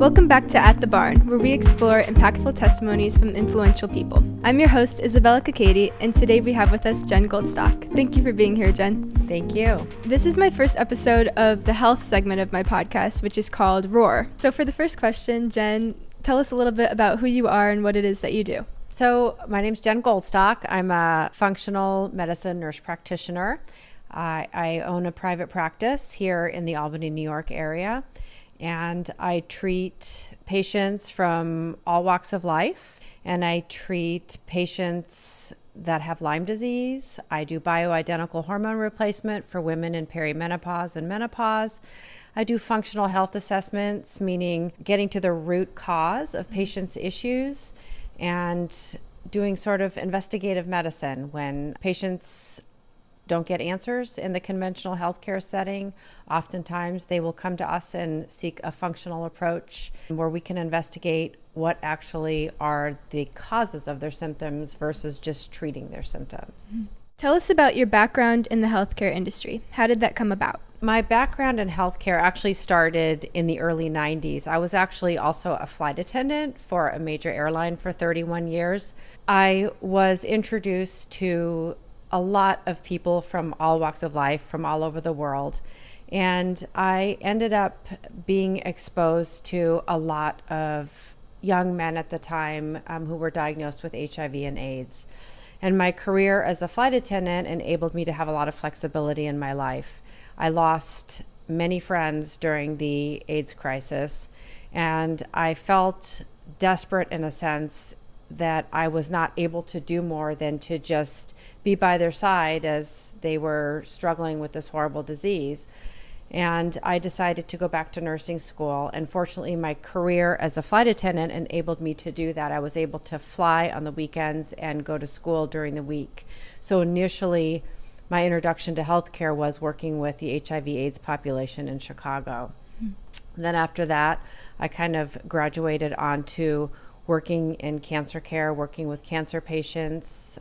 Welcome back to At the Barn, where we explore impactful testimonies from influential people. I'm your host, Isabella Kakady, and today we have with us Jenn Goldstock. Thank you for being here, Jenn. Thank you. This is my first episode of the health segment of my podcast, which is called Roar. So for the first question, Jenn, tell us a little bit about who you are and what it is that you do. So my name's Jenn Goldstock. I'm a functional medicine nurse practitioner. I own a private practice here in the Albany, New York area. And I treat patients from all walks of life, and I treat patients that have Lyme disease. I do bioidentical hormone replacement for women in perimenopause and menopause. I do functional health assessments, meaning getting to the root cause of patients' issues and doing sort of investigative medicine when patients don't get answers in the conventional healthcare setting. Oftentimes they will come to us and seek a functional approach where we can investigate what actually are the causes of their symptoms versus just treating their symptoms. Tell us about your background in the healthcare industry. How did that come about? My background in healthcare actually started in the early 90s. I was actually also a flight attendant for a major airline for 31 years. I was introduced to a lot of people from all walks of life, from all over the world. And I ended up being exposed to a lot of young men at the time who were diagnosed with HIV and AIDS. And my career as a flight attendant enabled me to have a lot of flexibility in my life. I lost many friends during the AIDS crisis, and I felt desperate in a sense that I was not able to do more than to just be by their side as they were struggling with this horrible disease. And I decided to go back to nursing school. And fortunately, my career as a flight attendant enabled me to do that. I was able to fly on the weekends and go to school during the week. So initially, my introduction to healthcare was working with the HIV/AIDS population in Chicago. Then after that, I kind of graduated onto working in cancer care, working with cancer patients,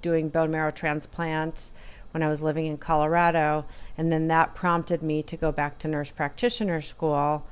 doing bone marrow transplant when I was living in Colorado. And then that prompted me to go back to nurse practitioner school.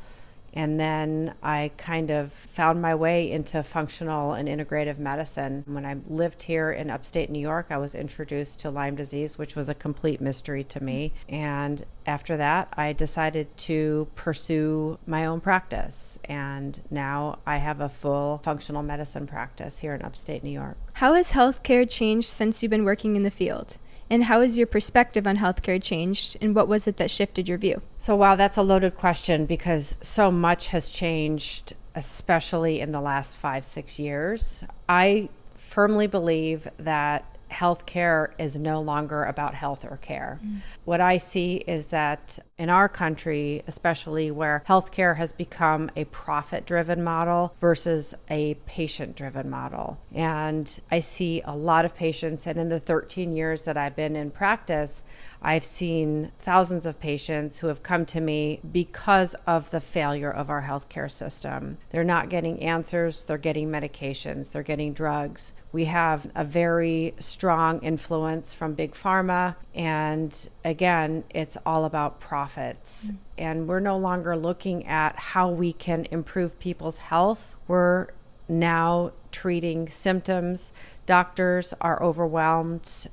And then I kind of found my way into functional and integrative medicine. When I lived here in upstate New York, I was introduced to Lyme disease, which was a complete mystery to me. And after that, I decided to pursue my own practice. And now I have a full functional medicine practice here in upstate New York. How has healthcare changed since you've been working in the field? And how has your perspective on healthcare changed, and what was it that shifted your view? So wow, that's a loaded question because so much has changed, especially in the last 5-6 years. I firmly believe that healthcare is no longer about health or care. What I see is that in our country, especially where healthcare has become a profit-driven model versus a patient-driven model. And I see a lot of patients, and in the 13 years that I've been in practice, I've seen thousands of patients who have come to me because of the failure of our healthcare system. They're not getting answers, they're getting medications, they're getting drugs. We have a very strong influence from big pharma, and again, it's all about profits. And we're no longer looking at how we can improve people's health. We're now treating symptoms. Doctors are overwhelmed,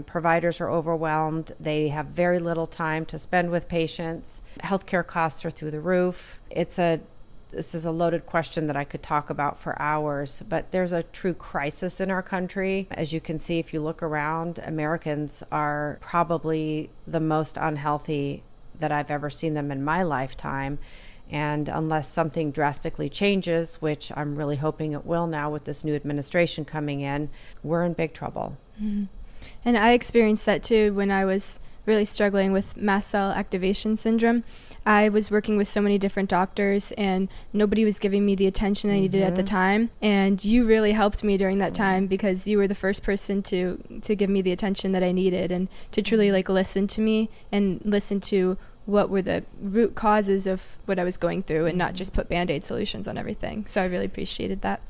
providers are overwhelmed. They have very little time to spend with patients. Healthcare costs are through the roof. This is a loaded question that I could talk about for hours, but there's a true crisis in our country. As you can see, if you look around, Americans are probably the most unhealthy that I've ever seen them in my lifetime. And unless something drastically changes, which I'm really hoping it will now with this new administration coming in, we're in big trouble. Mm-hmm. And I experienced that too when I was really struggling with mast cell activation syndrome. I was working with so many different doctors and nobody was giving me the attention I needed at the time. And you really helped me during that time because you were the first person to give me the attention that I needed and to truly listen to me and listen to what were the root causes of what I was going through and not just put Band-Aid solutions on everything. So I really appreciated that.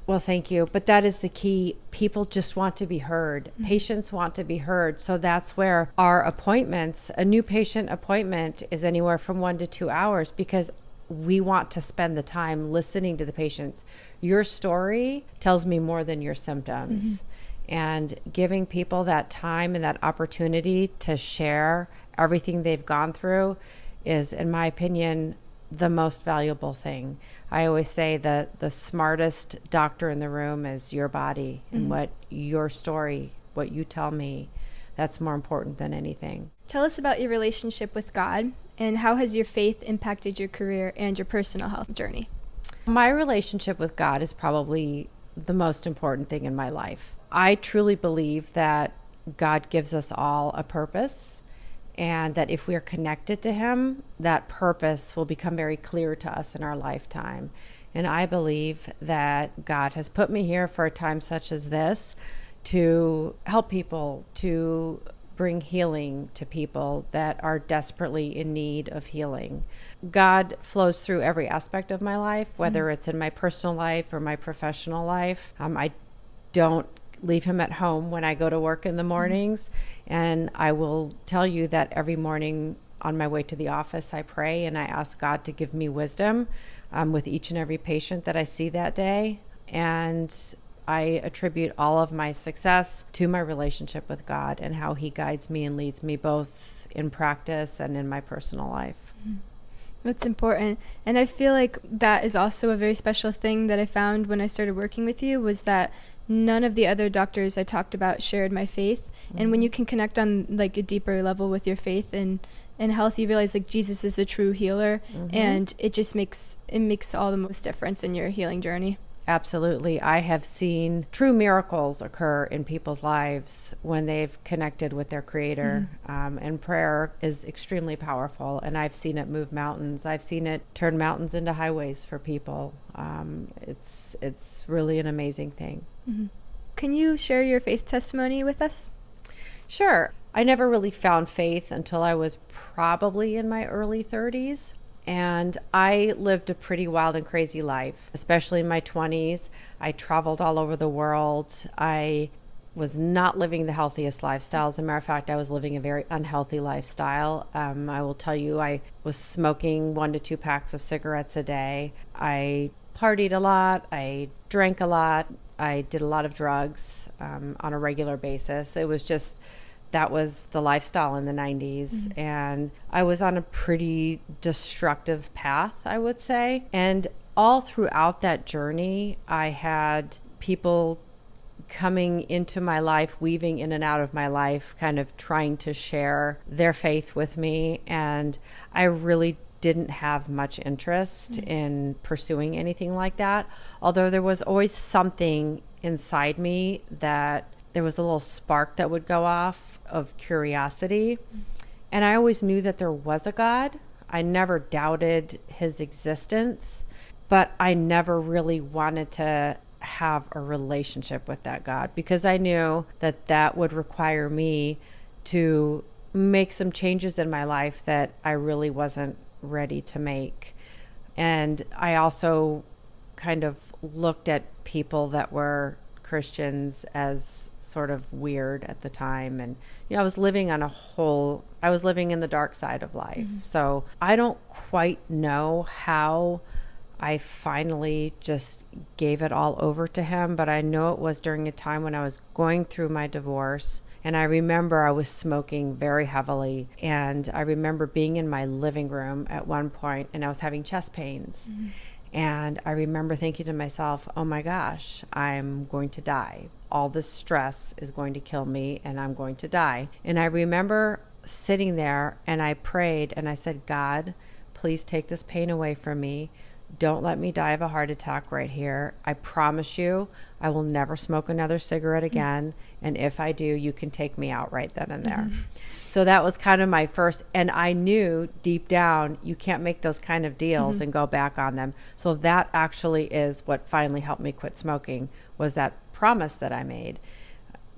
Well, thank you. But that is the key. People just want to be heard. Mm-hmm. Patients want to be heard. So that's where our appointments, a new patient appointment is anywhere from 1 to 2 hours because we want to spend the time listening to the patients. Your story tells me more than your symptoms. And giving people that time and that opportunity to share everything they've gone through is, in my opinion, the most valuable thing. I always say that the smartest doctor in the room is your body, and what your story, what you tell me, that's more important than anything. Tell us about your relationship with God, and how has your faith impacted your career and your personal health journey? My relationship with God is probably the most important thing in my life. I truly believe that God gives us all a purpose, and that if we are connected to Him, that purpose will become very clear to us in our lifetime. And I believe that God has put me here for a time such as this to help people, to bring healing to people that are desperately in need of healing. God flows through every aspect of my life, whether it's in my personal life or my professional life. I don't leave Him at home when I go to work in the mornings. And I will tell you that every morning on my way to the office, I pray and I ask God to give me wisdom with each and every patient that I see that day. And I attribute all of my success to my relationship with God and how He guides me and leads me both in practice and in my personal life. That's important. And I feel like that is also a very special thing that I found when I started working with you, was that none of the other doctors I talked about shared my faith. And when you can connect on like a deeper level with your faith and health, you realize like Jesus is a true healer, and it just makes all the most difference in your healing journey. Absolutely. I have seen true miracles occur in people's lives when they've connected with their Creator. And prayer is extremely powerful. And I've seen it move mountains. I've seen it turn mountains into highways for people. It's really an amazing thing. Can you share your faith testimony with us? Sure. I never really found faith until I was probably in my early 30s. And I lived a pretty wild and crazy life, especially in my 20s. I traveled all over the world. I was not living the healthiest lifestyle. As a matter of fact, I was living a very unhealthy lifestyle. I will tell you, I was smoking 1 to 2 packs of cigarettes a day. I partied a lot. I drank a lot. I did a lot of drugs on a regular basis. It was just... that was the lifestyle in the 90s. And I was on a pretty destructive path, I would say. And all throughout that journey, I had people coming into my life, weaving in and out of my life, kind of trying to share their faith with me. And I really didn't have much interest in pursuing anything like that. Although there was always something inside me that there was a little spark that would go off of curiosity. And I always knew that there was a God. I never doubted His existence, but I never really wanted to have a relationship with that God, because I knew that that would require me to make some changes in my life that I really wasn't ready to make. And I also kind of looked at people that were Christians as sort of weird at the time. And, I was living in the dark side of life. So I don't quite know how I finally just gave it all over to Him, but I know it was during a time when I was going through my divorce. And I remember I was smoking very heavily. And I remember being in my living room at one point and I was having chest pains. And I remember thinking to myself, oh my gosh, I'm going to die. All this stress is going to kill me and I'm going to die. And I remember sitting there and I prayed and I said, God, please take this pain away from me. Don't let me die of a heart attack right here. I promise you, I will never smoke another cigarette again. And if I do, you can take me out right then and there. So that was kind of my first, and I knew deep down, you can't make those kind of deals and go back on them. So that actually is what finally helped me quit smoking, was that promise that I made,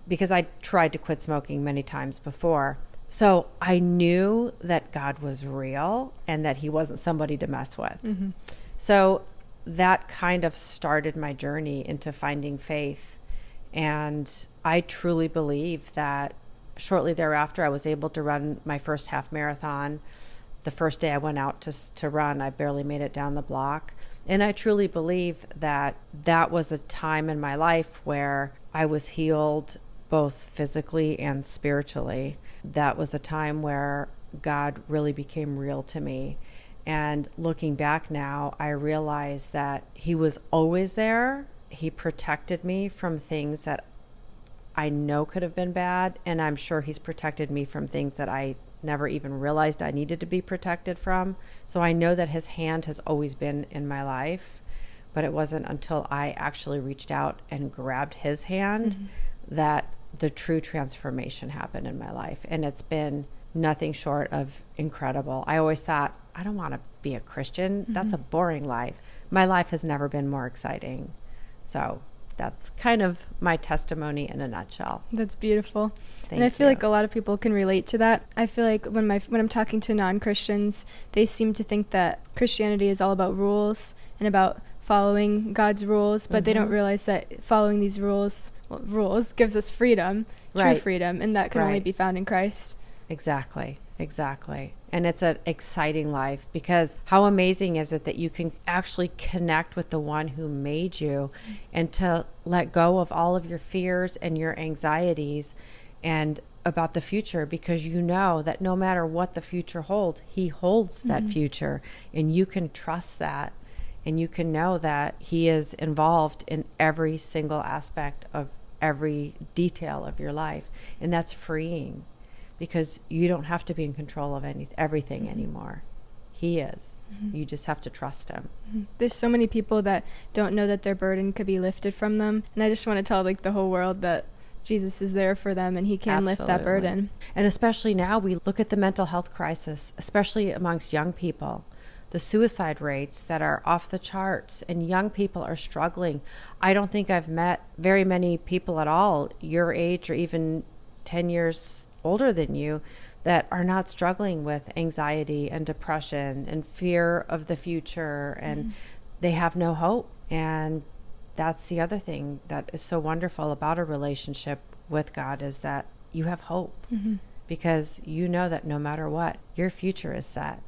because I tried to quit smoking many times before. So I knew that God was real and that He wasn't somebody to mess with. So that kind of started my journey into finding faith. And I truly believe that shortly thereafter, I was able to run my first half marathon. the first day I went out to run, I barely made it down the block. And I truly believe that that was a time in my life where I was healed both physically and spiritually. That was a time where God really became real to me. And looking back now, I realize that he was always there. He protected me from things that I know could have been bad. And I'm sure he's protected me from things that I never even realized I needed to be protected from. So I know that his hand has always been in my life, but it wasn't until I actually reached out and grabbed his hand that the true transformation happened in my life. And it's been nothing short of incredible. I always thought, I don't want to be a Christian. That's a boring life. My life has never been more exciting. So that's kind of my testimony in a nutshell. That's beautiful. Thank and I feel you. like a lot of people can relate to that. I feel like when I'm talking to non-Christians, they seem to think that Christianity is all about rules and about following God's rules, but they don't realize that following these rules gives us freedom, true freedom, and that can only be found in Christ. Exactly. And it's an exciting life, because how amazing is it that you can actually connect with the one who made you, and to let go of all of your fears and your anxieties and about the future, because you know that no matter what the future holds, he holds that future, and you can trust that, and you can know that he is involved in every single aspect of every detail of your life. And that's freeing, because you don't have to be in control of everything anymore. He is. You just have to trust him. There's so many people that don't know that their burden could be lifted from them. And I just want to tell the whole world that Jesus is there for them, and he can lift that burden. And especially now, we look at the mental health crisis, especially amongst young people. The suicide rates that are off the charts, and young people are struggling. I don't think I've met very many people at all your age or even 10 years older than you that are not struggling with anxiety and depression and fear of the future, and they have no hope. And that's the other thing that is so wonderful about a relationship with God, is that you have hope, because you know that no matter what, your future is set.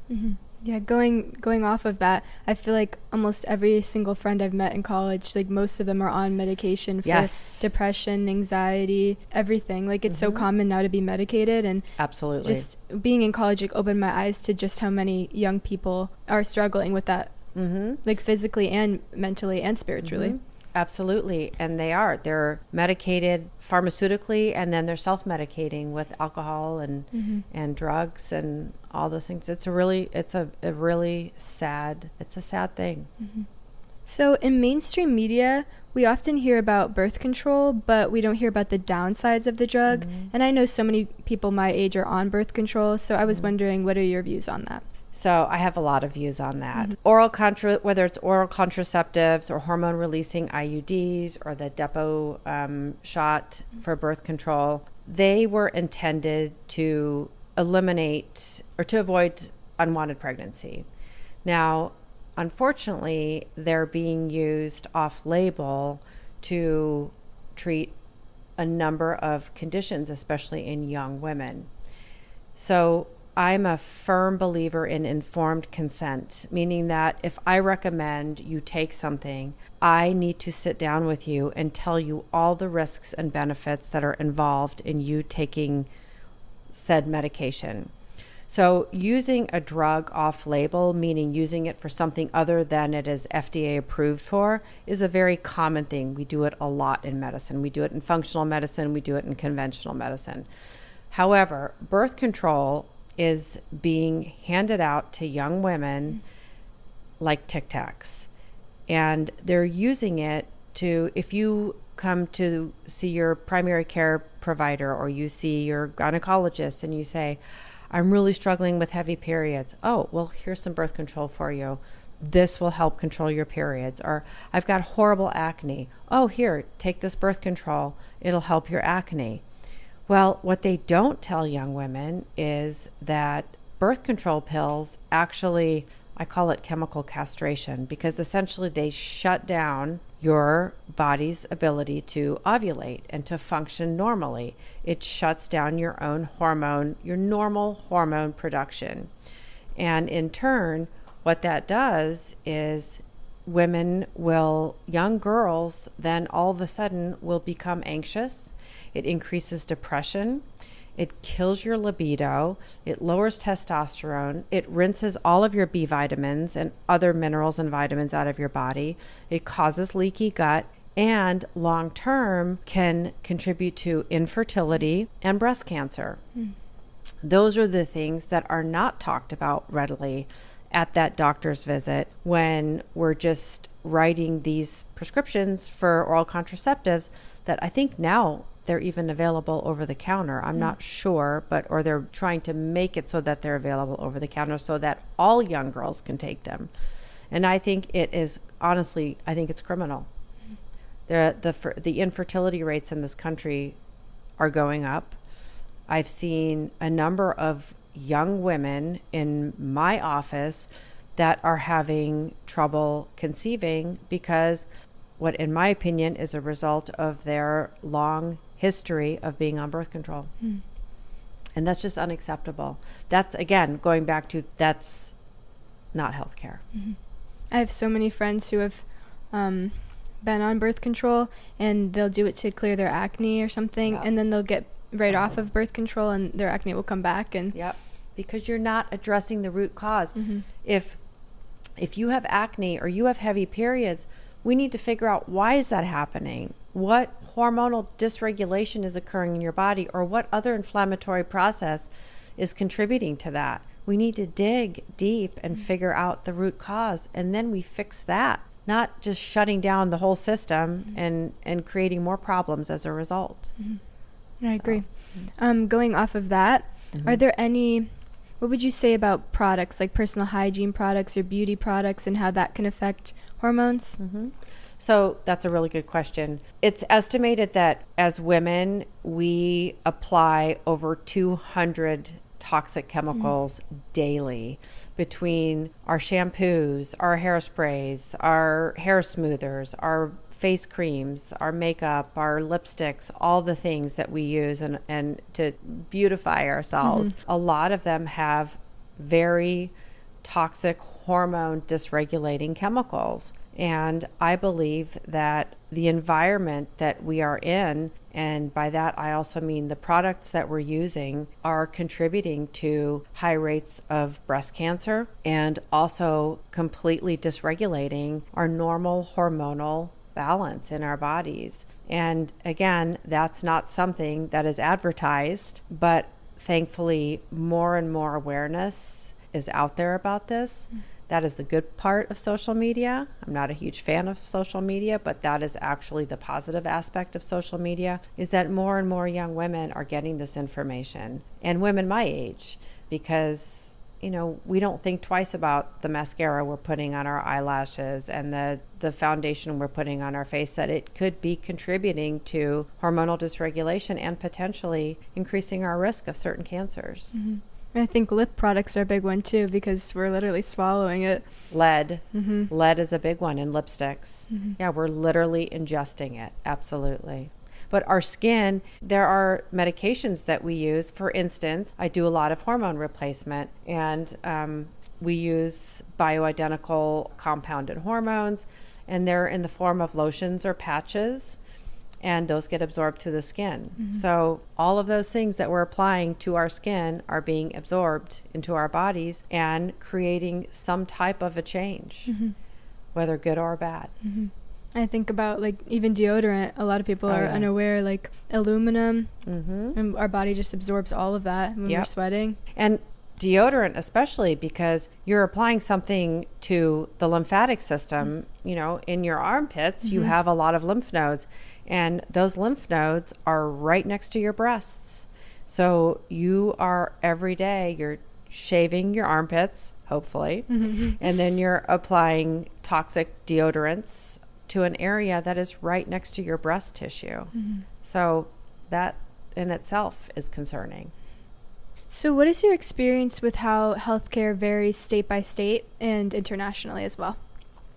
Yeah, going off of that, I feel like almost every single friend I've met in college, most of them are on medication for depression, anxiety, everything. It's so common now to be medicated, and absolutely, just being in college opened my eyes to just how many young people are struggling with that, physically and mentally and spiritually. Absolutely. And they're medicated pharmautically, and then they're self-medicating with alcohol and drugs and all those things. It's a really sad thing. So in mainstream media, we often hear about birth control, but we don't hear about the downsides of the drug. And I know so many people my age are on birth control, so I was wondering, what are your views on that? So I have a lot of views on that. Whether it's oral contraceptives or hormone-releasing IUDs or the Depo shot for birth control, they were intended to eliminate or to avoid unwanted pregnancy. Now, unfortunately, they're being used off-label to treat a number of conditions, especially in young women. So I'm a firm believer in informed consent, meaning that if I recommend you take something, I need to sit down with you and tell you all the risks and benefits that are involved in you taking said medication. So using a drug off-label, meaning using it for something other than it is FDA approved for, is a very common thing. We do it a lot in medicine. We do it in functional medicine. We do it in conventional medicine. However, birth control is being handed out to young women like Tic Tacs. And they're using it to, if you come to see your primary care provider or you see your gynecologist and you say, I'm really struggling with heavy periods. Oh, well, here's some birth control for you. This will help control your periods. Or I've got horrible acne. Oh, here, take this birth control. It'll help your acne. Well, what they don't tell young women is that birth control pills actually, I call it chemical castration, because essentially they shut down your body's ability to ovulate and to function normally. It shuts down your own hormone, your normal hormone production. And in turn, what that does is young girls then all of a sudden will become anxious. It increases depression. It kills your libido. It lowers testosterone. It rinses all of your B vitamins and other minerals and vitamins out of your body. It causes leaky gut, and long term can contribute to infertility and breast cancer. Those are the things that are not talked about readily at that doctor's visit when we're just writing these prescriptions for oral contraceptives that I think now they're even available over the counter. I'm not sure, or they're trying to make it so that they're available over the counter so that all young girls can take them. And I think it is, honestly, I think it's criminal. The infertility rates in this country are going up. I've seen a number of young women in my office that are having trouble conceiving because what, in my opinion, is a result of their long history of being on birth control. And that's just unacceptable. That's, again, going back to, that's not healthcare. I have so many friends who have been on birth control, and they'll do it to clear their acne or something, and then they'll get right off of birth control and their acne will come back. And because you're not addressing the root cause. If you have acne or you have heavy periods, we need to figure out, why is that happening? What hormonal dysregulation is occurring in your body, or what other inflammatory process is contributing to that? We need to dig deep and figure out the root cause, and then we fix that, not just shutting down the whole system and creating more problems as a result. I agree. Going off of that, are there any, what would you say about products like personal hygiene products or beauty products and how that can affect hormones? So that's a really good question. It's estimated that as women, we apply over 200 toxic chemicals daily between our shampoos, our hairsprays, our hair smoothers, our face creams, our makeup, our lipsticks, all the things that we use and to beautify ourselves. A lot of them have very toxic hormone dysregulating chemicals. And I believe that the environment that we are in, and by that I also mean the products that we're using, are contributing to high rates of breast cancer and also completely dysregulating our normal hormonal balance in our bodies. And again, that's not something that is advertised, but thankfully more and more awareness is out there about this. That is the good part of social media. I'm not a huge fan of social media, but that is actually the positive aspect of social media, is that more and more young women are getting this information, and women my age, because we don't think twice about the mascara we're putting on our eyelashes and the foundation we're putting on our face, that it could be contributing to hormonal dysregulation and potentially increasing our risk of certain cancers. I think lip products are a big one too, because we're literally swallowing it. Lead is a big one in lipsticks. Yeah, we're literally ingesting it. Absolutely. But our skin, there are medications that we use. For instance, I do a lot of hormone replacement, and we use bioidentical compounded hormones, and they're in the form of lotions or patches, and those get absorbed to the skin. So all of those things that we're applying to our skin are being absorbed into our bodies and creating some type of a change, whether good or bad. I think about like even deodorant. A lot of people are unaware, like aluminum, and our body just absorbs all of that when we're sweating. And deodorant especially, because you're applying something to the lymphatic system. In your armpits, you have a lot of lymph nodes, and those lymph nodes are right next to your breasts. So you are every day, you're shaving your armpits, hopefully, and then you're applying toxic deodorants to an area that is right next to your breast tissue. So that in itself is concerning. So what is your experience with how healthcare varies state by state and internationally as well?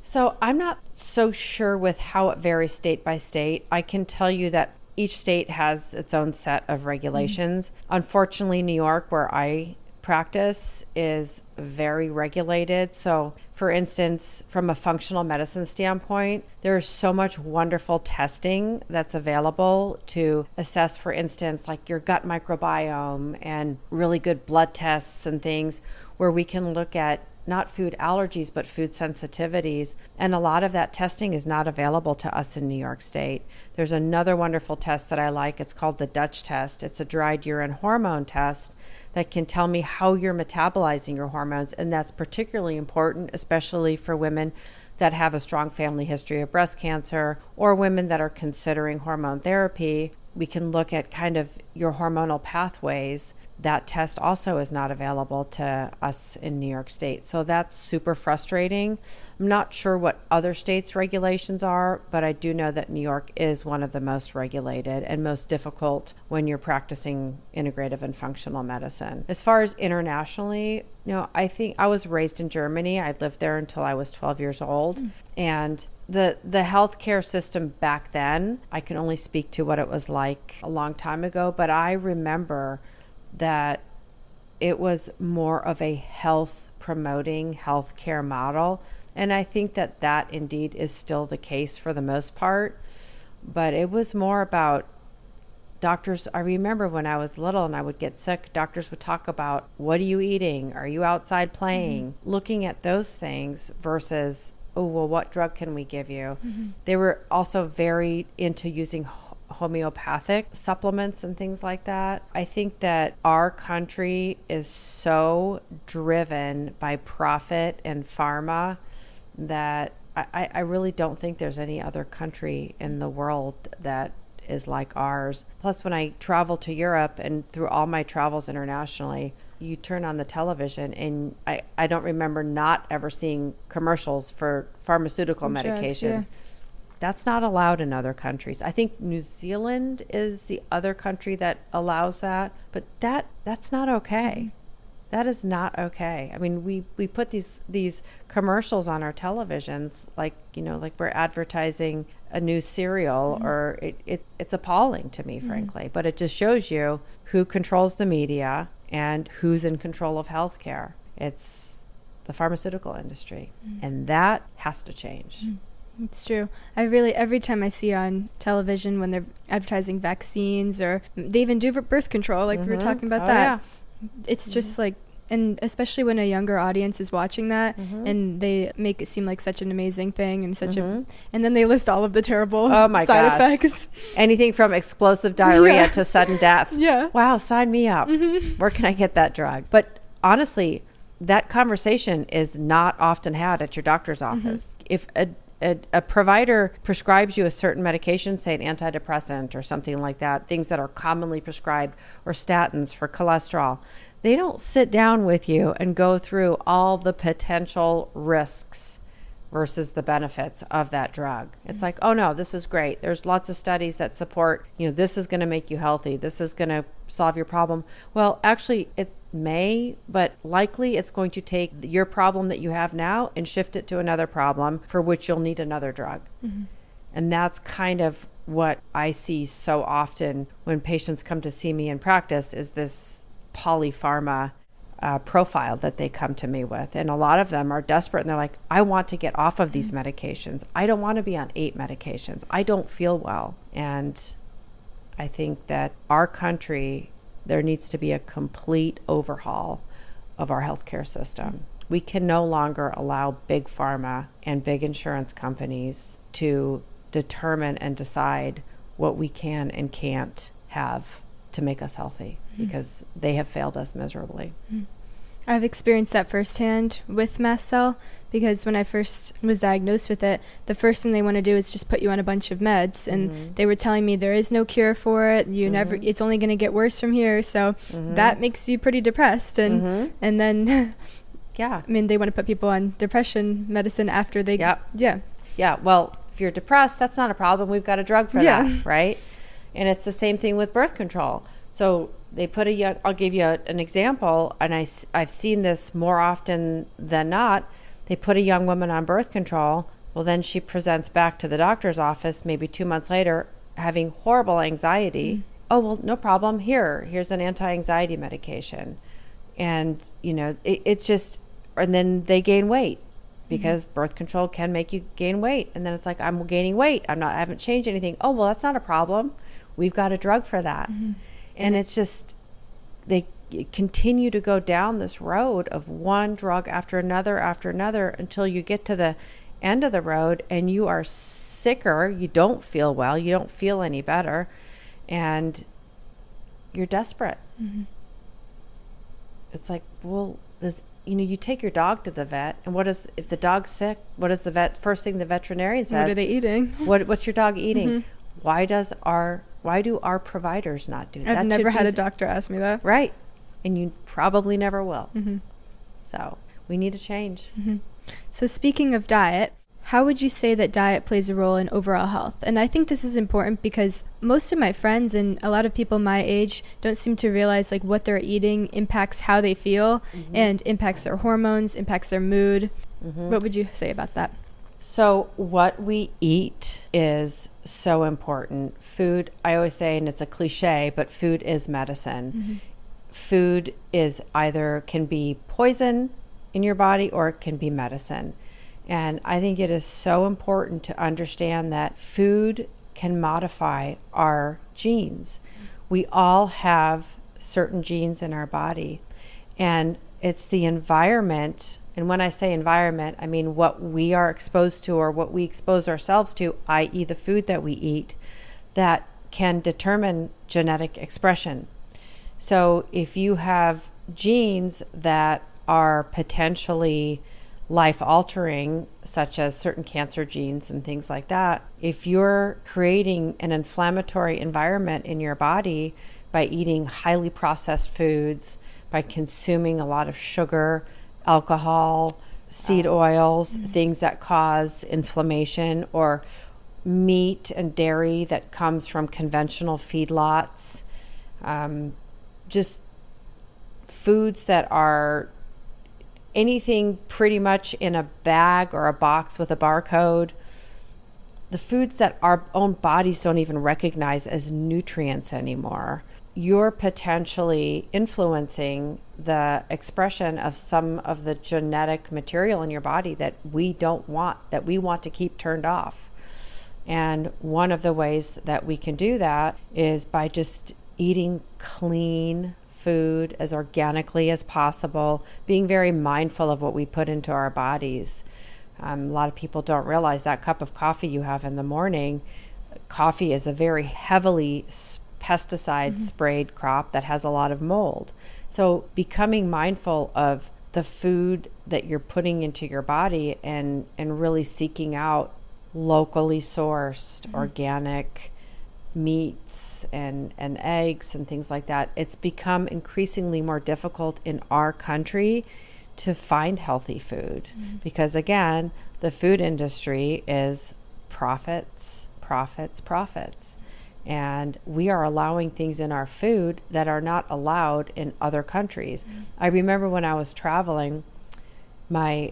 So I'm not so sure with how it varies state by state. I can tell you that each state has its own set of regulations. Unfortunately, New York, where I practice is very regulated. So, for instance, from a functional medicine standpoint, there's so much wonderful testing that's available to assess, for instance, like your gut microbiome, and really good blood tests and things where we can look at not food allergies, but food sensitivities. And a lot of that testing is not available to us in New York State. There's another wonderful test that I like. It's called the Dutch test. It's a dried urine hormone test that can tell me how you're metabolizing your hormones. And that's particularly important, especially for women that have a strong family history of breast cancer or women that are considering hormone therapy. We can look at kind of your hormonal pathways. That test also is not available to us in New York State. So that's super frustrating. I'm not sure what other states' regulations are, but I do know that New York is one of the most regulated and most difficult when you're practicing integrative and functional medicine. As far as internationally, I think I was raised in Germany. I lived there until I was 12 years old. And the healthcare system back then, I can only speak to what it was like a long time ago, but I remember that it was more of a health promoting healthcare model. And I think that that indeed is still the case for the most part. But it was more about doctors. I remember when I was little and I would get sick, doctors would talk about, what are you eating? Are you outside playing? Looking at those things versus, oh, well, what drug can we give you? They were also very into using homeopathic supplements and things like that. I think that our country is so driven by profit and pharma that I really don't think there's any other country in the world that is like ours. Plus, when I travel to Europe and through all my travels internationally, you turn on the television and I don't remember not ever seeing commercials for pharmaceutical medications. Yeah. That's not allowed in other countries. I think New Zealand is the other country that allows that, but that's not okay. That is not okay. I mean, we put these commercials on our televisions like we're advertising a new cereal, or it's appalling to me, frankly. But it just shows you who controls the media and who's in control of healthcare. It's the pharmaceutical industry, and that has to change. It's true. Every time I see on television when they're advertising vaccines, or they even do birth control, like we were talking about that. Yeah. It's just like, and especially when a younger audience is watching that, and they make it seem like such an amazing thing and such and then they list all of the terrible side effects. Anything from explosive diarrhea to sudden death. Yeah. Wow, sign me up. Where can I get that drug? But honestly, that conversation is not often had at your doctor's office. If a provider prescribes you a certain medication, say an antidepressant or something like that, things that are commonly prescribed, or statins for cholesterol, they don't sit down with you and go through all the potential risks versus the benefits of that drug. It's like, oh no, this is great. There's lots of studies that support, this is going to make you healthy. This is going to solve your problem. Well, actually it may, but likely it's going to take your problem that you have now and shift it to another problem for which you'll need another drug. And that's kind of what I see so often when patients come to see me in practice, is this polypharma profile that they come to me with. And a lot of them are desperate and they're like, I want to get off of these medications. I don't want to be on 8 medications. I don't feel well. And I think that our country, there needs to be a complete overhaul of our healthcare system. We can no longer allow big pharma and big insurance companies to determine and decide what we can and can't have to make us healthy, because they have failed us miserably. I've experienced that firsthand with mast cell, because when I first was diagnosed with it, the first thing they want to do is just put you on a bunch of meds, and they were telling me there is no cure for it. It's only going to get worse from here. So that makes you pretty depressed, and then yeah, I mean, they want to put people on depression medicine after they well, if you're depressed, that's not a problem. We've got a drug for that, right? And it's the same thing with birth control. So they put I'll give you an example, and I've seen this more often than not. They put a young woman on birth control. Well, then she presents back to the doctor's office maybe 2 months later having horrible anxiety. Oh, well, no problem. Here's an anti-anxiety medication. And, it's just, and then they gain weight because birth control can make you gain weight. And then it's like, I'm gaining weight. I haven't changed anything. Oh, well, that's not a problem. We've got a drug for that. And it's just, they continue to go down this road of one drug after another until you get to the end of the road and you are sicker. You don't feel well. You don't feel any better. And you're desperate. It's like, well, you take your dog to the vet, and if the dog's sick, what is first thing the veterinarian says? What are they eating? What's your dog eating? Why do our providers not do that? I've never had a doctor ask me that. Right. And you probably never will. So we need to change. So speaking of diet, how would you say that diet plays a role in overall health? And I think this is important because most of my friends and a lot of people my age don't seem to realize like what they're eating impacts how they feel and impacts their hormones, impacts their mood. What would you say about that? So what we eat is so important. Food, I always say, and it's a cliche, but food is medicine. Food can be poison in your body or it can be medicine. And I think it is so important to understand that food can modify our genes. We all have certain genes in our body, and it's the environment. And when I say environment, I mean what we are exposed to or what we expose ourselves to, i.e. the food that we eat, that can determine genetic expression. So if you have genes that are potentially life-altering, such as certain cancer genes and things like that, if you're creating an inflammatory environment in your body by eating highly processed foods, by consuming a lot of sugar, alcohol, seed oils, things that cause inflammation, or meat and dairy that comes from conventional feedlots, just foods that are anything pretty much in a bag or a box with a barcode, the foods that our own bodies don't even recognize as nutrients anymore, you're potentially influencing the expression of some of the genetic material in your body that we don't want, that we want to keep turned off. And one of the ways that we can do that is by just eating clean food as organically as possible, being very mindful of what we put into our bodies. A lot of people don't realize that cup of coffee you have in the morning, coffee is a very heavily pesticide sprayed crop that has a lot of mold. So becoming mindful of the food that you're putting into your body and really seeking out locally sourced, organic meats and eggs and things like that. It's become increasingly more difficult in our country to find healthy food because, again, the food industry is profits. And we are allowing things in our food that are not allowed in other countries. I remember when I was traveling, my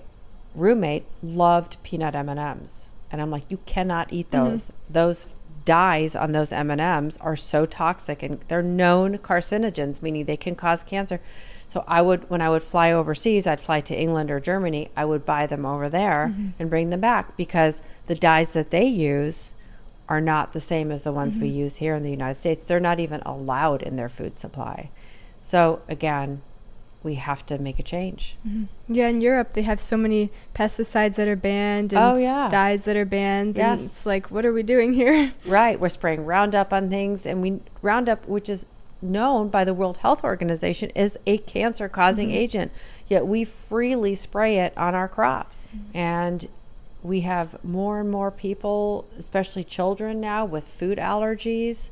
roommate loved peanut M&Ms. And I'm like, you cannot eat those. Those dyes on those M&Ms are so toxic and they're known carcinogens, meaning they can cause cancer. So when I would fly overseas, I'd fly to England or Germany, I would buy them over there and bring them back because the dyes that they use are not the same as the ones we use here in the United States. They're not even allowed in their food supply. So again, we have to make a change. Yeah, in Europe, they have so many pesticides that are banned and dyes that are banned. Yes. And it's like, what are we doing here? Right. We're spraying Roundup on things. And Roundup, which is known by the World Health Organization, is a cancer-causing agent. Yet we freely spray it on our crops. And we have more and more people, especially children now, with food allergies.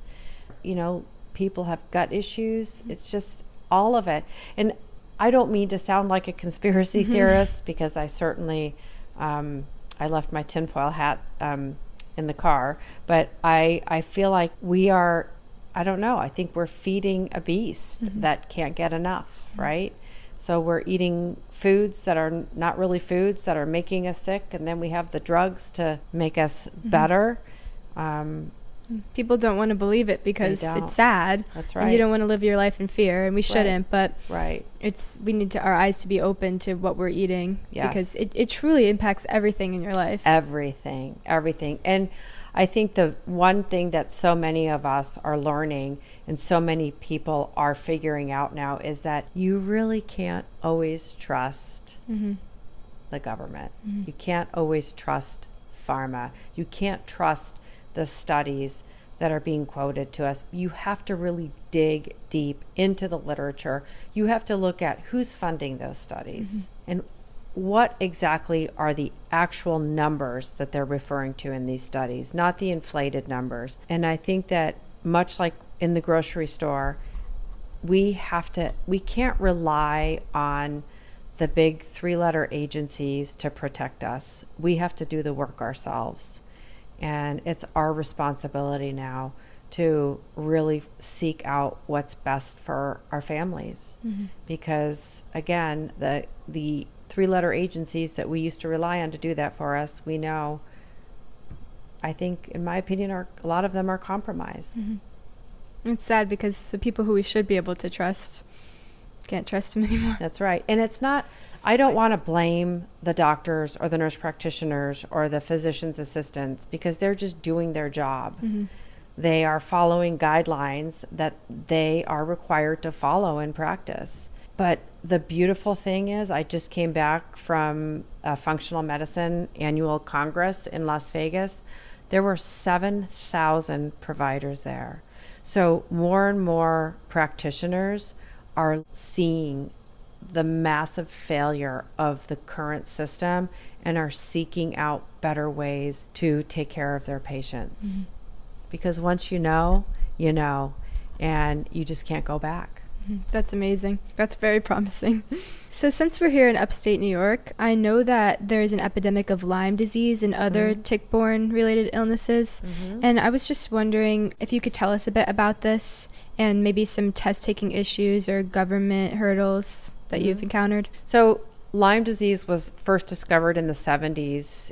People have gut issues. It's just all of it. And I don't mean to sound like a conspiracy theorist because I certainly, I left my tinfoil hat in the car, but I feel like we are, I don't know, I think we're feeding a beast that can't get enough, right? So we're eating foods that are not really foods that are making us sick, and then we have the drugs to make us better. People don't want to believe it because it's sad. That's right. And you don't want to live your life in fear, and we shouldn't. But we need our eyes to be open to what we're eating, because it truly impacts everything in your life. Everything. And I think the one thing that so many of us are learning and so many people are figuring out now is that you really can't always trust the government. You can't always trust pharma. You can't trust the studies that are being quoted to us. You have to really dig deep into the literature. You have to look at who's funding those studies and what exactly are the actual numbers that they're referring to in these studies, not the inflated numbers. And I think that much like in the grocery store, we can't rely on the big 3-letter agencies to protect us. We have to do the work ourselves. And it's our responsibility now to really seek out what's best for our families. Because again, the 3-letter agencies that we used to rely on to do that for us, we know, I think, in my opinion, a lot of them are compromised. It's sad because the people who we should be able to trust can't trust them anymore. That's right. And it's not, I don't want to blame the doctors or the nurse practitioners or the physician's assistants, because they're just doing their job. They are following guidelines that they are required to follow in practice. But the beautiful thing is, I just came back from a functional medicine annual congress in Las Vegas. There were 7,000 providers there. So more and more practitioners are seeing the massive failure of the current system and are seeking out better ways to take care of their patients. Because once you know, and you just can't go back. That's amazing. That's very promising. So since we're here in upstate New York, I know that there's an epidemic of Lyme disease and other tick-borne related illnesses. And I was just wondering if you could tell us a bit about this and maybe some test-taking issues or government hurdles that you've encountered. So Lyme disease was first discovered in the 70s.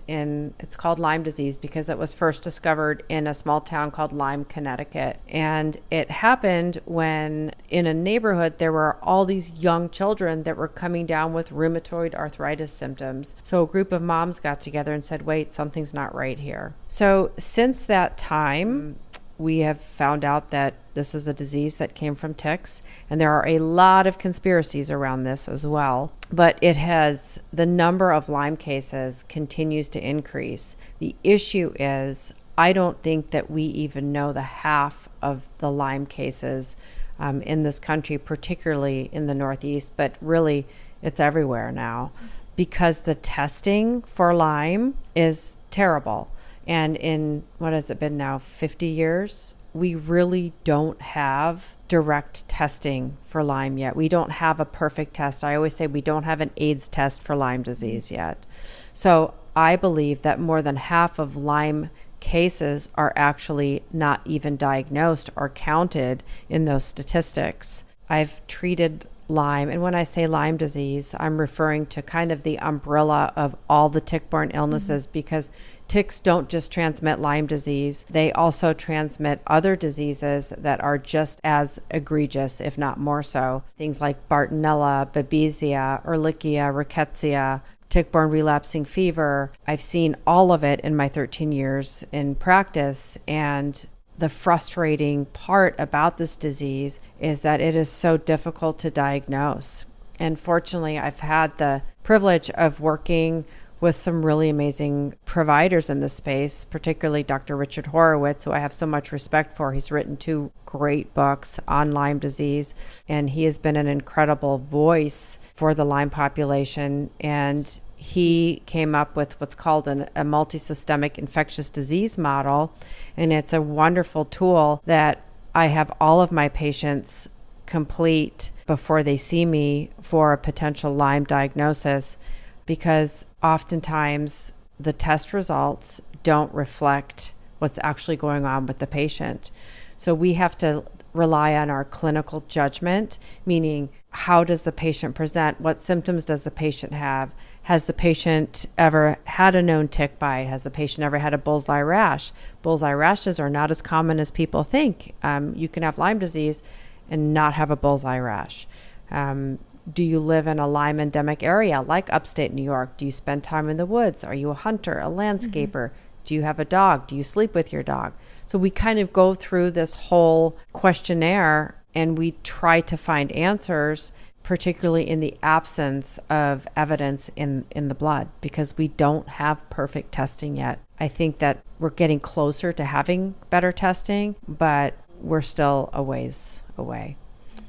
It's called Lyme disease because it was first discovered in a small town called Lyme, Connecticut. And it happened when in a neighborhood there were all these young children that were coming down with rheumatoid arthritis symptoms. So a group of moms got together and said, wait, something's not right here. So since that time, we have found out that this is a disease that came from ticks, and there are a lot of conspiracies around this as well. But the number of Lyme cases continues to increase. The issue is, I don't think that we even know the half of the Lyme cases in this country, particularly in the Northeast, but really it's everywhere now, because the testing for Lyme is terrible. And in, what has it been now, 50 years, we really don't have direct testing for Lyme yet. We don't have a perfect test. I always say we don't have an AIDS test for Lyme disease yet. So I believe that more than half of Lyme cases are actually not even diagnosed or counted in those statistics. I've treated Lyme, and when I say Lyme disease, I'm referring to kind of the umbrella of all the tick-borne illnesses, because ticks don't just transmit Lyme disease. They also transmit other diseases that are just as egregious, if not more so. Things like Bartonella, Babesia, Ehrlichia, Rickettsia, tick-borne relapsing fever. I've seen all of it in my 13 years in practice, and the frustrating part about this disease is that it is so difficult to diagnose. And fortunately, I've had the privilege of working with some really amazing providers in this space, particularly Dr. Richard Horowitz, who I have so much respect for. He's written 2 great books on Lyme disease, and he has been an incredible voice for the Lyme population. And he came up with what's called a multisystemic infectious disease model, and it's a wonderful tool that I have all of my patients complete before they see me for a potential Lyme diagnosis, because oftentimes the test results don't reflect what's actually going on with the patient. So we have to rely on our clinical judgment, meaning how does the patient present? What symptoms does the patient have? Has the patient ever had a known tick bite? Has the patient ever had a bullseye rash? Bullseye rashes are not as common as people think. You can have Lyme disease and not have a bullseye rash. Do you live in a Lyme endemic area like upstate New York? Do you spend time in the woods? Are you a hunter, a landscaper? Do you have a dog? Do you sleep with your dog? So we kind of go through this whole questionnaire and we try to find answers, particularly in the absence of evidence in the blood, because we don't have perfect testing yet. I think that we're getting closer to having better testing, but we're still a ways away.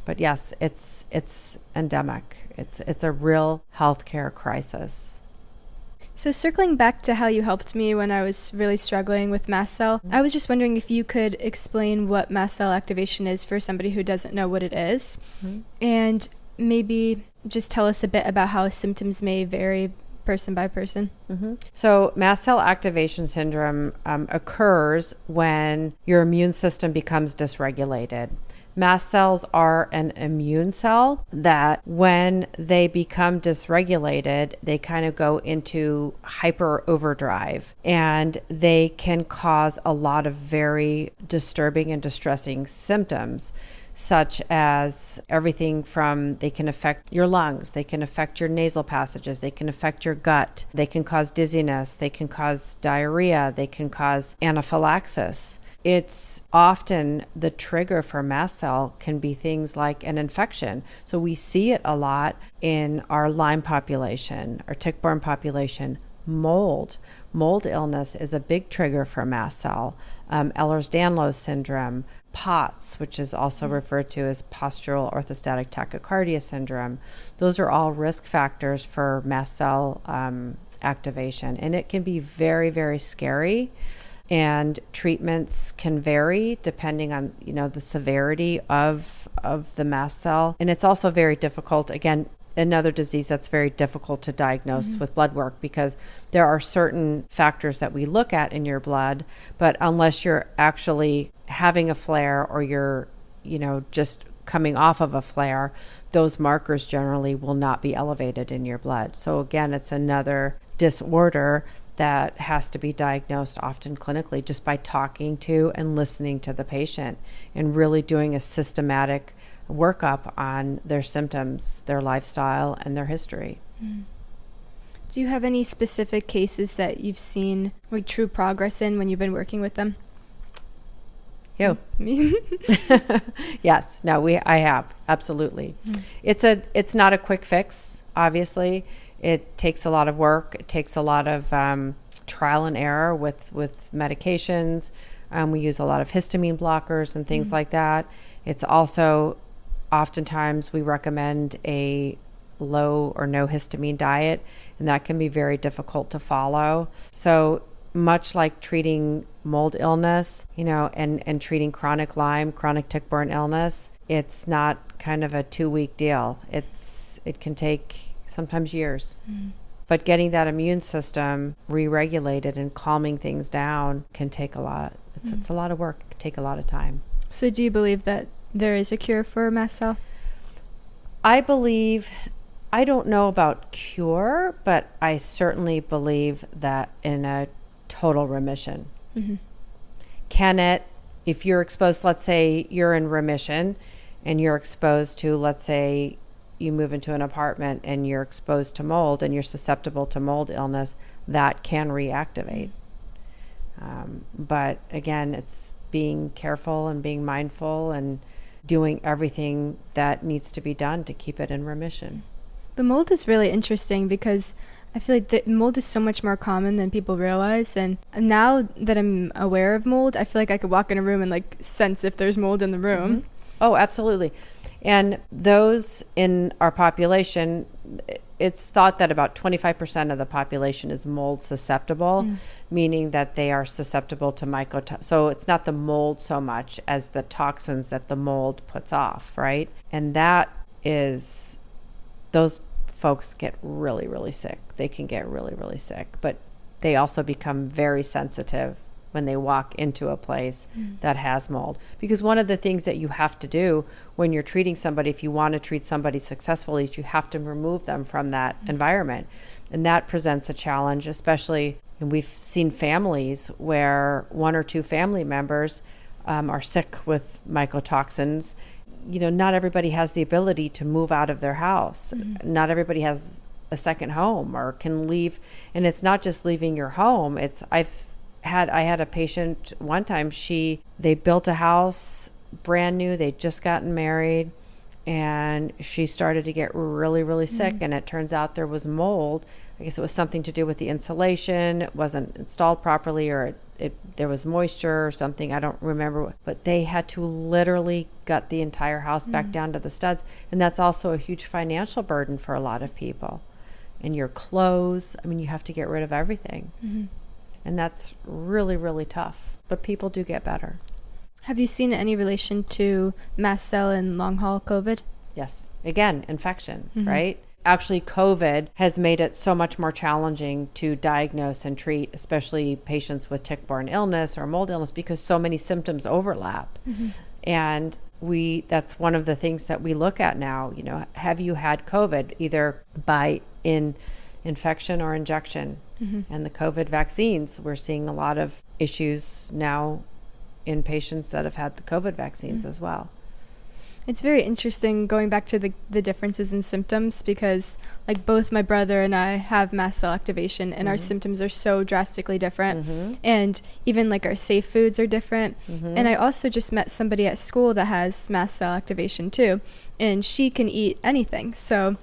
But yes, it's endemic. It's a real healthcare crisis. So circling back to how you helped me when I was really struggling with mast cell, I was just wondering if you could explain what mast cell activation is for somebody who doesn't know what it is, and maybe just tell us a bit about how symptoms may vary person by person. So mast cell activation syndrome occurs when your immune system becomes dysregulated. Mast cells are an immune cell that when they become dysregulated, they kind of go into hyper overdrive, and they can cause a lot of very disturbing and distressing symptoms, such as everything from they can affect your lungs, they can affect your nasal passages, they can affect your gut, they can cause dizziness, they can cause diarrhea, they can cause anaphylaxis. It's often the trigger for mast cell can be things like an infection. So we see it a lot in our Lyme population, our tick-borne population. Mold illness is a big trigger for mast cell. Ehlers-Danlos syndrome, POTS, which is also referred to as postural orthostatic tachycardia syndrome. Those are all risk factors for mast cell activation, and it can be very, very scary. And treatments can vary depending on, the severity of the mast cell. And it's also very difficult, again, another disease that's very difficult to diagnose with blood work, because there are certain factors that we look at in your blood, but unless you're actually having a flare or you're, just coming off of a flare, those markers generally will not be elevated in your blood. So again, it's another disorder that has to be diagnosed often clinically just by talking to and listening to the patient and really doing a systematic workup on their symptoms, their lifestyle, and their history. Do you have any specific cases that you've seen like true progress in when you've been working with them? You. Me? Yes. No, I have. Absolutely. It's not a quick fix, obviously. It takes a lot of work. It takes a lot of trial and error with medications. We use a lot of histamine blockers and things like that. It's also oftentimes we recommend a low or no histamine diet, and that can be very difficult to follow. So much like treating mold illness, and treating chronic Lyme, chronic tick-borne illness, it's not kind of a 2-week deal. It can take sometimes years. But getting that immune system re-regulated and calming things down can take a lot. It's a lot of work. It can take a lot of time. So do you believe that there is a cure for mast cell? I don't know about cure, but I certainly believe that in a total remission. Can it, if you're exposed, let's say you're in remission and you're exposed to, let's say, you move into an apartment and you're exposed to mold and you're susceptible to mold illness, that can reactivate. But again, it's being careful and being mindful and doing everything that needs to be done to keep it in remission. The mold is really interesting because I feel like the mold is so much more common than people realize. And now that I'm aware of mold, I feel like I could walk in a room and sense if there's mold in the room. Oh, absolutely. And those in our population, it's thought that about 25% of the population is mold susceptible, meaning that they are susceptible to mycotoxins. So it's not the mold so much as the toxins that the mold puts off, right? And that is, those folks get really, really sick. They can get really, really sick, but they also become very sensitive when they walk into a place that has mold. Because one of the things that you have to do when you're treating somebody, if you want to treat somebody successfully, is you have to remove them from that environment. And that presents a challenge, especially, and we've seen families where one or two family members are sick with mycotoxins. Not everybody has the ability to move out of their house. Not everybody has a second home or can leave. And it's not just leaving your home. I had a patient one time, they built a house brand new. They'd just gotten married, and she started to get really, really sick. And it turns out there was mold. I guess it was something to do with the insulation. It wasn't installed properly, or there was moisture or something. I don't remember, but they had to literally gut the entire house back down to the studs. And that's also a huge financial burden for a lot of people. And your clothes, you have to get rid of everything. And that's really, really tough. But people do get better. Have you seen any relation to mast cell and long haul COVID? Yes. Again, infection, right? Actually, COVID has made it so much more challenging to diagnose and treat, especially patients with tick-borne illness or mold illness, because so many symptoms overlap. And that's one of the things that we look at now. Have you had COVID, either by infection or injection? And the COVID vaccines, we're seeing a lot of issues now in patients that have had the COVID vaccines as well. It's very interesting going back to the differences in symptoms, because both my brother and I have mast cell activation, and our symptoms are so drastically different. And even our safe foods are different. And I also just met somebody at school that has mast cell activation too, and she can eat anything. So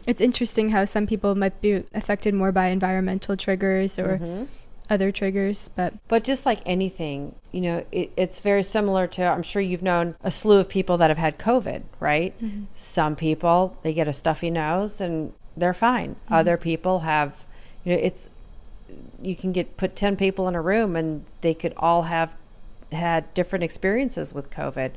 it's interesting how some people might be affected more by environmental triggers or other triggers, but just like anything, it's very similar to, I'm sure you've known a slew of people that have had COVID, right? Some people, they get a stuffy nose and they're fine. Other people have, you can put 10 people in a room and they could all have had different experiences with COVID.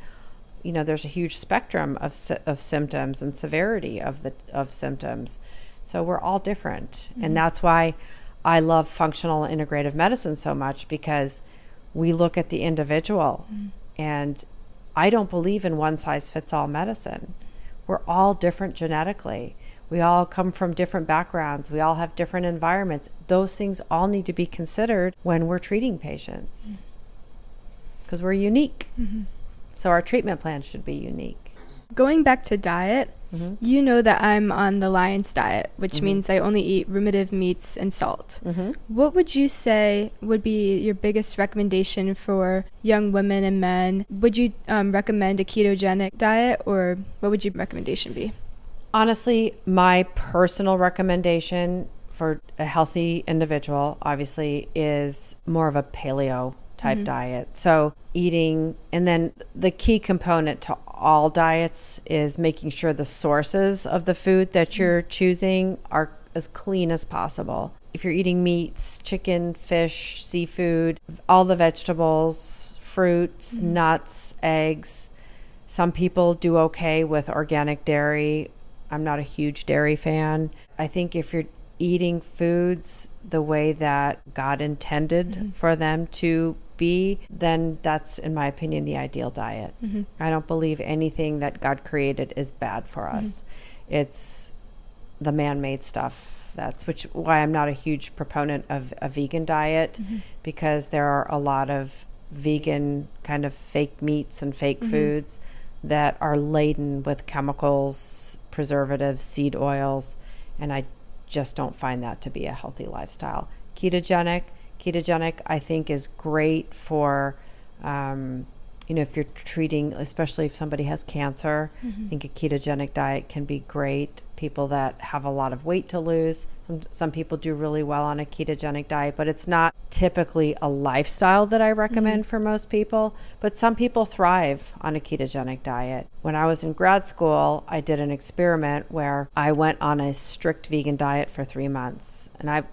There's a huge spectrum of symptoms and severity of symptoms. So we're all different. And that's why I love functional integrative medicine so much, because we look at the individual. And I don't believe in one size fits all medicine. We're all different genetically. We all come from different backgrounds. We all have different environments. Those things all need to be considered when we're treating patients, because we're unique. So our treatment plan should be unique. Going back to diet, you know that I'm on the Lion's diet, which means I only eat ruminative meats and salt. What would you say would be your biggest recommendation for young women and men? Would you recommend a ketogenic diet, or what would your recommendation be? Honestly, my personal recommendation for a healthy individual, obviously, is more of a paleo type diet. So eating, and then the key component to all diets is making sure the sources of the food that you're choosing are as clean as possible. If you're eating meats, chicken, fish, seafood, all the vegetables, fruits, nuts, eggs. Some people do okay with organic dairy. I'm not a huge dairy fan. I think if you're eating foods the way that God intended for them to be, then that's, in my opinion, the ideal diet. I don't believe anything that God created is bad for us. It's the man-made stuff. That's why I'm not a huge proponent of a vegan diet, because there are a lot of vegan kind of fake meats and fake foods that are laden with chemicals, preservatives, seed oils, and I just don't find that to be a healthy lifestyle. Ketogenic, I think, is great for, if you're treating, especially if somebody has cancer. I think a ketogenic diet can be great. People that have a lot of weight to lose, some people do really well on a ketogenic diet, but it's not typically a lifestyle that I recommend for most people. But some people thrive on a ketogenic diet. When I was in grad school, I did an experiment where I went on a strict vegan diet for 3 months. And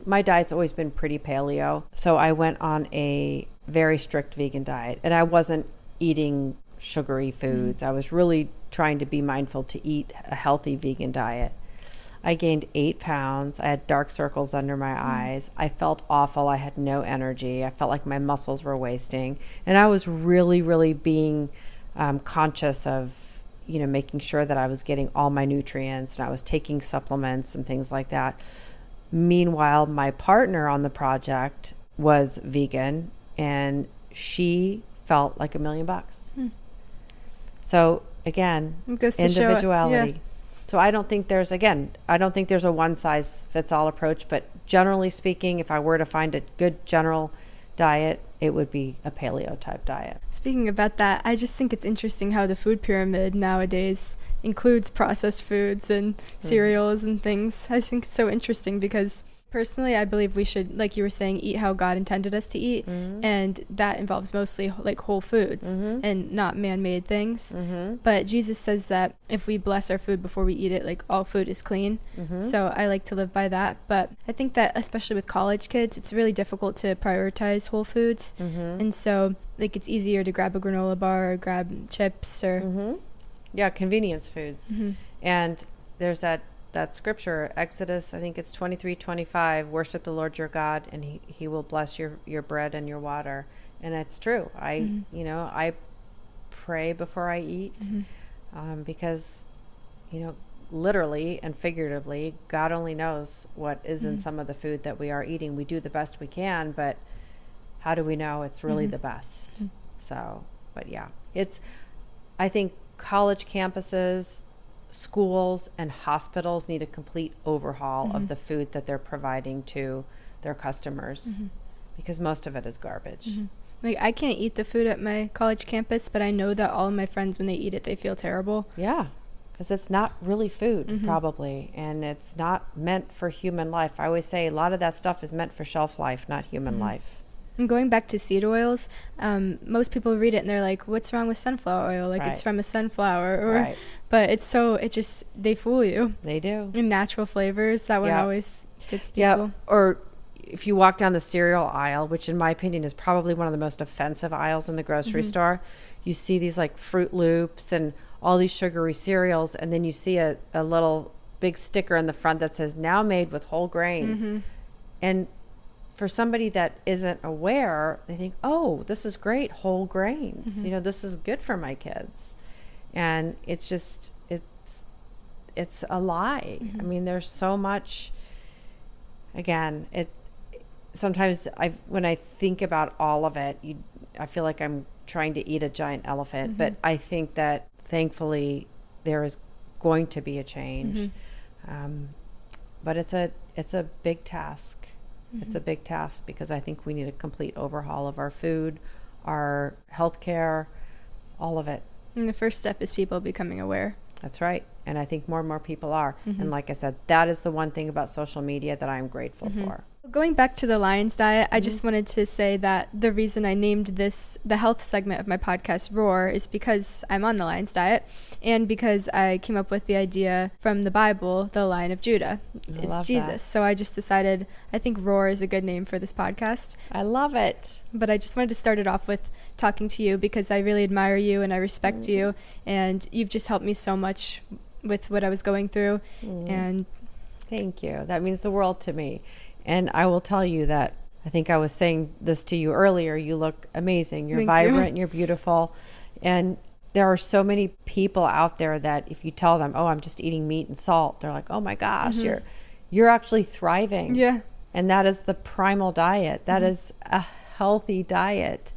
my diet's always been pretty paleo. So I went on a very strict vegan diet, and I wasn't eating sugary foods. I was really trying to be mindful to eat a healthy vegan diet. I gained 8 pounds. I had dark circles under my eyes. I felt awful. I had no energy. I felt like my muscles were wasting. And I was really, really being conscious of, making sure that I was getting all my nutrients and I was taking supplements and things like that. Meanwhile, my partner on the project was vegan and she felt like $1 million. So again, individuality. So I don't think there's a one size fits all approach, but generally speaking, if I were to find a good general diet, it would be a paleo type diet. Speaking about that, I just think it's interesting how the food pyramid nowadays includes processed foods and cereals and things. I think it's so interesting because personally, I believe we should, like you were saying, eat how God intended us to eat. And that involves mostly like whole foods and not man-made things. But Jesus says that if we bless our food before we eat it, like all food is clean. So I like to live by that. But I think that especially with college kids, it's really difficult to prioritize whole foods. And so like it's easier to grab a granola bar or grab chips or... Yeah, convenience foods. And there's that scripture, Exodus, I think it's 23:25, worship the Lord your God and he will bless your bread and your water. And it's true. I pray before I eat because, literally and figuratively, God only knows what is in some of the food that we are eating. We do the best we can, but how do we know it's really the best? So, but yeah, I think college campuses, schools and hospitals need a complete overhaul of the food that they're providing to their customers because most of it is garbage. Like I can't eat the food at my college campus, but I know that all of my friends, when they eat it, they feel terrible. Yeah, because it's not really food probably, and it's not meant for human life. I always say a lot of that stuff is meant for shelf life, not human life. And going back to seed oils, most people read it and they're like, what's wrong with sunflower oil? Like it's from a sunflower. But they fool you. They do. And natural flavors, that one always gets people. Yeah. Or if you walk down the cereal aisle, which in my opinion is probably one of the most offensive aisles in the grocery store, you see these like Fruit Loops and all these sugary cereals. And then you see a little big sticker in the front that says now made with whole grains. And for somebody that isn't aware, they think, oh, this is great, whole grains. This is good for my kids. And it's just, it's a lie. I mean, there's so much, again, sometimes when I think about all of it, I feel like I'm trying to eat a giant elephant, but I think that thankfully there is going to be a change. But it's a big task. It's a big task because I think we need a complete overhaul of our food, our healthcare, all of it. And the first step is people becoming aware. That's right. And I think more and more people are. And like I said, that is the one thing about social media that I'm grateful for. Going back to the Lions Diet, I just wanted to say that the reason I named this the health segment of my podcast Roar is because I'm on the Lions Diet and because I came up with the idea from the Bible, the Lion of Judah. It's Jesus. That. So I just decided I think Roar is a good name for this podcast. I love it. But I just wanted to start it off with talking to you because I really admire you and I respect you, and you've just helped me so much with what I was going through. And thank you. That means the world to me. And I will tell you that I think I was saying this to you earlier. You look amazing. You're vibrant and you're beautiful. And there are so many people out there that if you tell them, oh, I'm just eating meat and salt, they're like, oh my gosh, you're actually thriving. Yeah. And that is the primal diet. That is a healthy diet.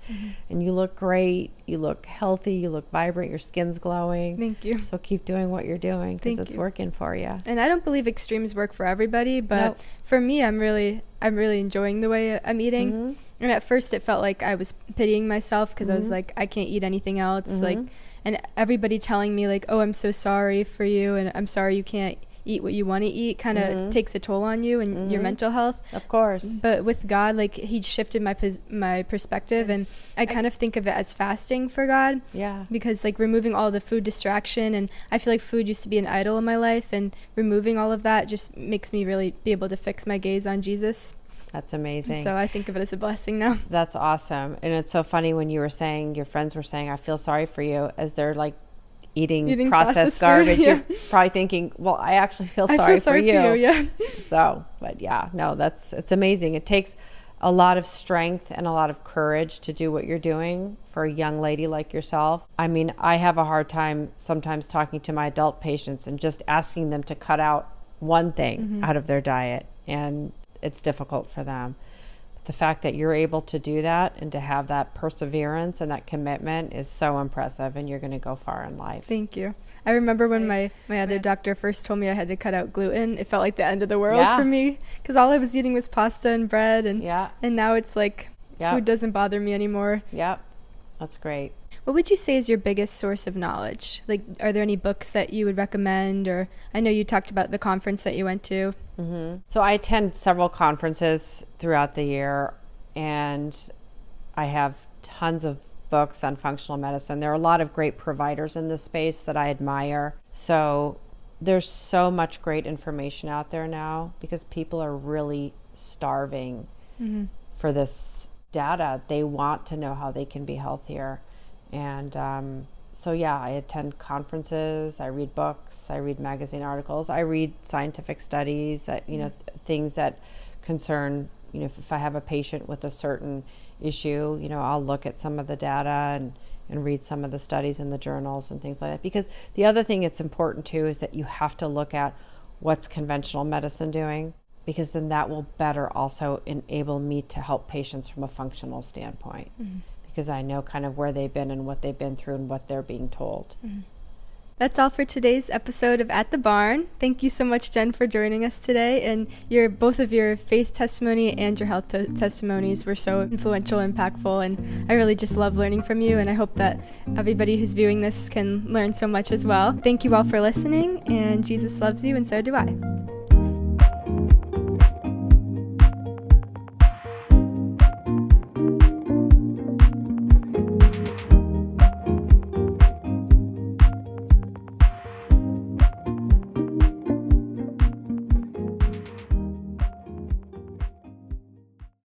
And you look great. You look healthy. You look vibrant. Your skin's glowing. Thank you. So keep doing what you're doing because it's working for you. And I don't believe extremes work for everybody, but for me, I'm really enjoying the way I'm eating. And at first it felt like I was pitying myself because I was like, I can't eat anything else. Like, and everybody telling me like, oh, I'm so sorry for you. And I'm sorry you can't eat what you want to eat kind of takes a toll on you and your mental health. Of course. But with God, like he shifted my perspective, and I kind of think of it as fasting for God. Yeah. Because like removing all the food distraction, and I feel like food used to be an idol in my life, and removing all of that just makes me really be able to fix my gaze on Jesus. That's amazing. So I think of it as a blessing now. That's awesome. And it's so funny when you were saying, your friends were saying, I feel sorry for you, as they're like eating processed garbage, food, yeah. you're probably thinking, well, I actually feel sorry for you. Yeah. So, but yeah, no, it's amazing. It takes a lot of strength and a lot of courage to do what you're doing for a young lady like yourself. I mean, I have a hard time sometimes talking to my adult patients and just asking them to cut out one thing out of their diet, and it's difficult for them. The fact that you're able to do that and to have that perseverance and that commitment is so impressive, and you're going to go far in life. Thank you. I remember when my other doctor first told me I had to cut out gluten, it felt like the end of the world for me, because all I was eating was pasta and bread, and now it's like food doesn't bother me anymore. Yep, that's great. What would you say is your biggest source of knowledge? Like, are there any books that you would recommend? Or I know you talked about the conference that you went to. So I attend several conferences throughout the year, and I have tons of books on functional medicine. There are a lot of great providers in this space that I admire. So there's so much great information out there now, because people are really starving for this data. They want to know how they can be healthier. And so I attend conferences, I read books, I read magazine articles, I read scientific studies that, things that concern, if I have a patient with a certain issue, I'll look at some of the data and read some of the studies in the journals and things like that. Because the other thing that's important too is that you have to look at what's conventional medicine doing, because then that will better also enable me to help patients from a functional standpoint. Because I know kind of where they've been and what they've been through and what they're being told. That's all for today's episode of At the Barn. Thank you so much, Jenn, for joining us today. And both of your faith testimony and your health testimonies were so influential, impactful, and I really just love learning from you. And I hope that everybody who's viewing this can learn so much as well. Thank you all for listening, and Jesus loves you, and so do I.